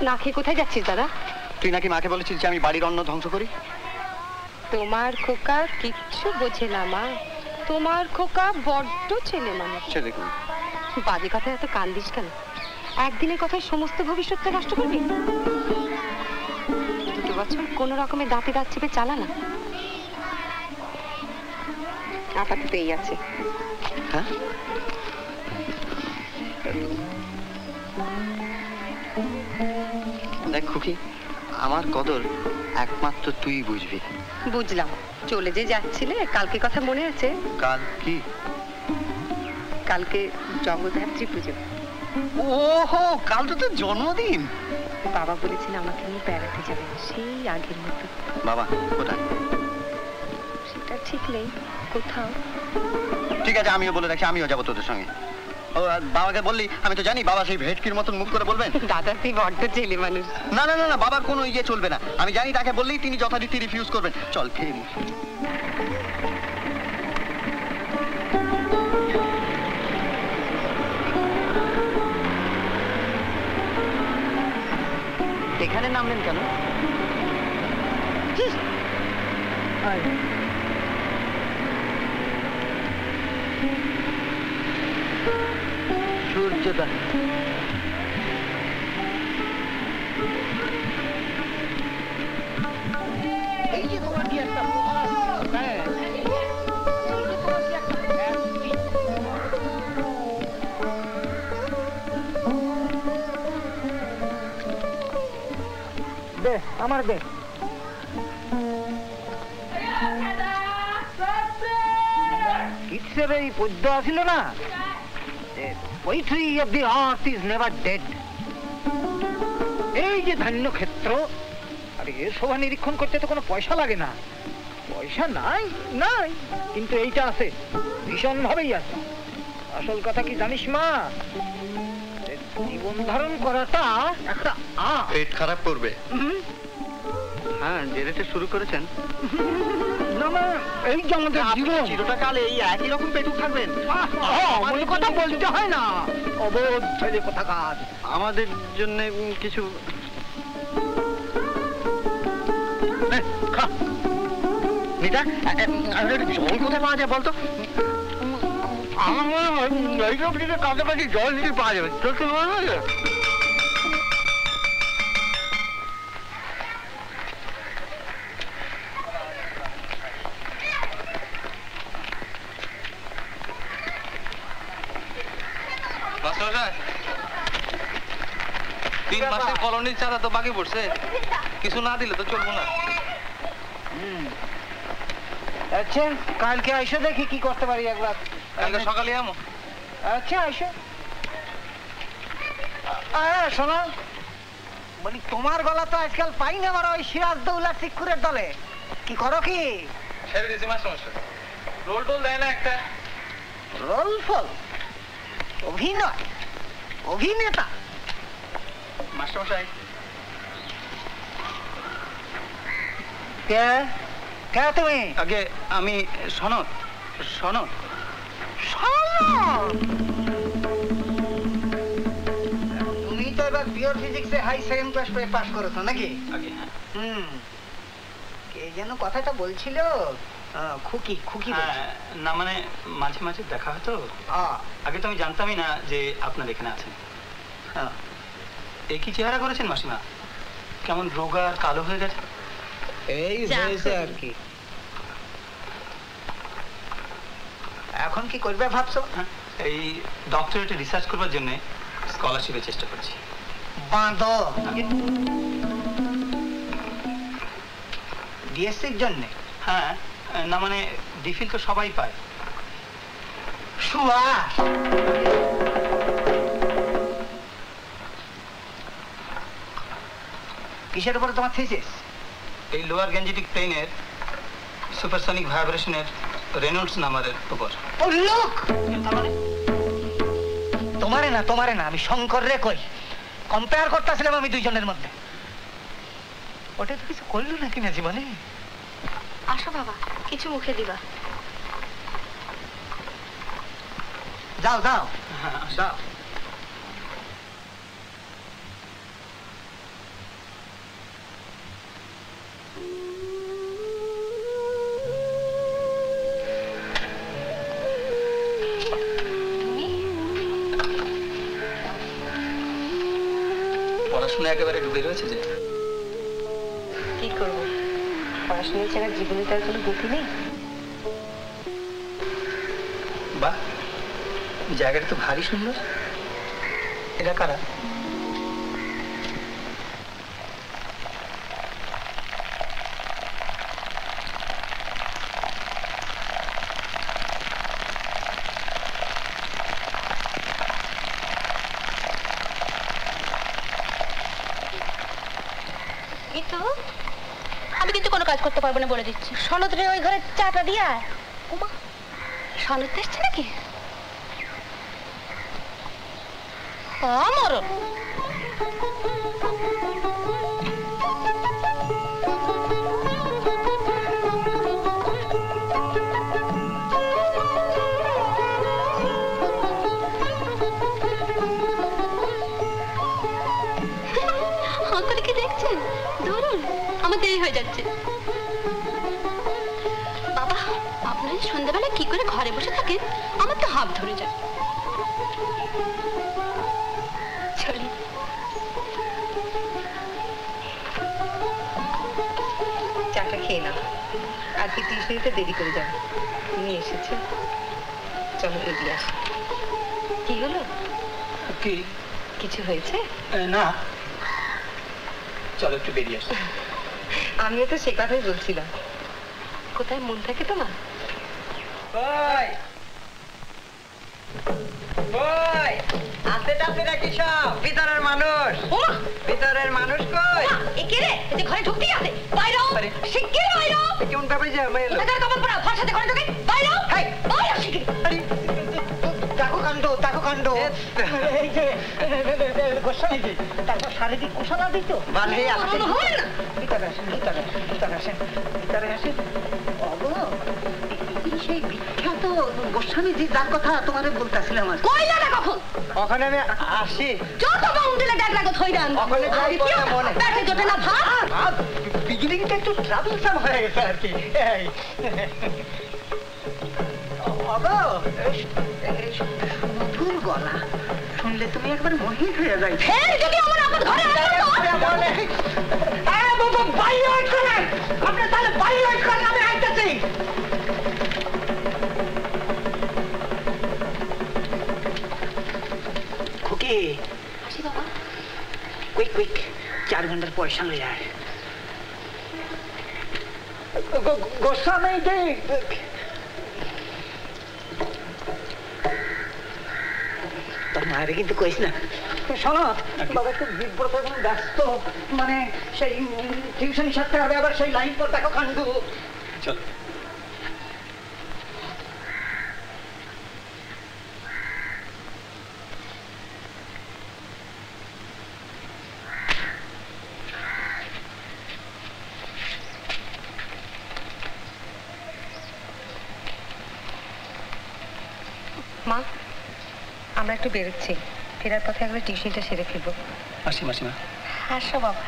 না খেয়ে কোথায় যাচ্ছিস দাদা? তুই নাকি মাকে বলেছিস যে আমি বাড়ির অন্ন ধ্বংস করি? তোমার খোকা কিচ্ছু বোঝে না মা, তোমার খোকা বড্ড ছেলে মানুষ। দেখুন বাজে কথা এত কান্দিস কেন? একদিনের কথায় সমস্ত ভবিষ্যৎটা নষ্ট করবি? 2 বছর কোনো রকমের দাঁতে দাঁত চেপে চালা না। আপাতত এই আছে। হ্যাঁ দেখ খুকি, আমার কদর একমাত্র তুই বুঝবি। বুঝলাম। চলে যে যাচ্ছিলে, কালকে কথা মনে আছে? কাল কি? কালকে জগদ্ধাত্রী পুজো। ওহো, কাল তো তোর জন্মদিন। বাবা বলেছিল আমাকে নিয়ে বেড়াতে যাবে, সেই আগের মতো। বাবা কোথায়? সেটা ঠিক নেই, কোথাও। ঠিক আছে, আমিও বলে রাখি, আমিও যাবো তোদের সঙ্গে। ও বাবাকে বললি? আমি তো জানি বাবা সেই ভেটকির মতন মুখ করে বলবেন দাদা তুই বড্ড ছেলে মানুষ। না না না না, বাবার কোনো ইয়ে চলবে না। আমি জানি তাকে বললেই তিনি যথারীতি রিফিউজ করবেন। চল ফেরি। এখানে নামলেন কেন? সূর্যটা এই যে তোমার কি একটা দে আমার দে। কিসের এই পদ্য আসিল না? Poetry of the earth is never dead. এই যে ধান্য ক্ষেত্র, আরে এর শোভা নিরীক্ষণ করতে তো কোনো পয়সা লাগে না। পয়সা নাই নাই, কিন্তু এইটা আছে, ভীষণ ভাবেই আছে। আসল কথা কি জানিস মা, জীবন ধারণ করাটা একটা পেট খারাপ করবে। হ্যাঁ, যে রেটে শুরু করেছেন এই যে আমাদের জীবন চিরকাল এই একই রকম পেটুক থাকবেন। অমন কথা বলতে হয় না, অবোধ ছেলে কোথাকার। আমাদের জন্য কিছু জল কোথায় পাওয়া যায় বলতো? আমার এইসব দিকে কাছাকাছি জল দিতে পাওয়া যাবে। তিন মাসের কলোনির চাঁদা তো বাকি পড়ছে, কিছু না দিলে তো চলবো না। আচ্ছা, কালকে আইসো, দেখি কি করতে পারি একবার। কালকে সকালে আমো। আচ্ছা আইসো। শোনো, বলি তোমার গলা তো আজকাল পাই না, আমার ওই সিরাজদৌল্লা শিক্ষুরের দলে। কি করো কি? ছেড়ে দিয়েছি মাস্টারমশাই। রোল টোল দেয় না একটা? রোল ফল? অভিনয়, অভিনেতা মাস্টারমশাই। কে কে তুমি? আগে আমি সনদ। সনদ? তুমি তো এবার পিওর ফিজিক্সে হাই সেকেন্ড ক্লাস পেয়ে পাস করেছো নাকি? কে যেন কথাটা বলছিল? খুকি। খুকি না, মানে মাঝে মাঝে দেখা হতো। আগে তো আমি জানতামই না যে আপনার এখানে আছেন। এই কি চেহারা করেছেন মাসিমা? কেমন রোগা আর কালো হয়ে গেছে। এই হয়েছে আর কি। এখন কি করবে ভাবছো? এই ডক্টরেটে রিসার্চ করবার জন্য স্কলারশিপের চেষ্টা করছি। বাঁধো ডিএসসির জন্য? হ্যাঁ, না মানে ডিফিল তো সবাই পায়। শুয়া কিসের উপরে তোমার থিসিস? এই লোয়ার গ্যাঞ্জেটিক প্লেনের সুপারসনিক ভাইব্রেশনের রেনল্ডস নাম্বারের উপর। তোমারে না, আমি শঙ্কর রে কই। কম্পেয়ার করতেছিলাম আমি দুইজনের মধ্যে। ওটা তো কিছু করলো নাকি না জীবনে? আসো বাবা, কিছু মুখে দিবা। যাও যাও। যাও। পড়াশোনা একেবারে ডুবে রয়েছে যে। কি করবো, পড়াশোনা ছাড়া জীবনে তার কোনো গতি নেই। বাহ, জায়গাটা তো ভারী সুন্দর। এটা কারা? আমি কিন্তু কোনো কাজ করতে পারবো না বলে দিচ্ছি। সনদ রে ওই ঘরে চাটা দিয়া। ওমা, সনদ এসছে নাকি? মরণ করে কি দেখছেন? ধরুন, আমার দেরি হয়ে যাচ্ছে। বাবা, আপনার সন্ধ্যাবেলা কি করে ঘরে বসে থাকেন? আমার তো হাত ধরে যায়। চলি। চাটা খেয়ে নাও, আজকে টিউশনিতে দেরি করে যাবে। তুমি এসেছো, চলো এগিয়ে আসো। কি হলো? কি কিছু হয়েছে? না, চলো একটু বেরিয়ে আসি। আমিও তো সে কথাই বলছিলাম। কোথায় মন থাকে তোমার? ভিতরের মানুষ, ভিতরের মানুষ কই? ঘরে ঢুকতেই আছে। বাইরেও শিগগির বাইরেও। কেমন ব্যাপার যে আমি এলো? কমন পড়া ভাষাতে ঘরে ঢুকে বাইরেও। হাই বাইরে শিগগির। দেখো কাণ্ড, দেখো কাণ্ড। এই যে গোস্বামীজি, তারপর শারীরিক কুশলা দিত বান্ধে আসছে। ভিতরে আসেন, ভিতরে ভিতরে আসেন, ভিতরে আসেন। অগো, সেই বিখ্যাত গোস্বামীজি যার কথা তোমাদের বলতেছিলাম। কইলা না কখন? ওখানে আমি আসি। যত বাউন্ডুলে ডাক লাগত হইরান। ওখানে যাই বলে মনে ব্যাটে জোটে না ভাত। ভাত বিগিনিংটা একটু ট্রাভেলসাম হয়ে গেছে আর কি। এই অগো, মধুর গলা শুনলে তুমি একবার মোহিত হয়ে যাই। ফের যদি আমার আপন ঘরে আপনি তাহলে বাইরে করেন, আমি আইতেছি। খুকি, আসি বাবা। কুইক কুইক 4 ঘন্টার পয়সা লই আয়। গোস্বামী যে তোর মায়ের কিন্তু কইস না। শোনো বাবা, একটু বিব্রত এবং ব্যস্ত, মানে সেই টিউশন সারতে হবে, আবার সেই লাইন পর দেখো কান্ডু। চল। মা, আমরা একটু বেরোচ্ছি, ফেরার পথে একবার টিউশনটা সেরে ফিরবো। আসি মাসিমা। আসো বাবা।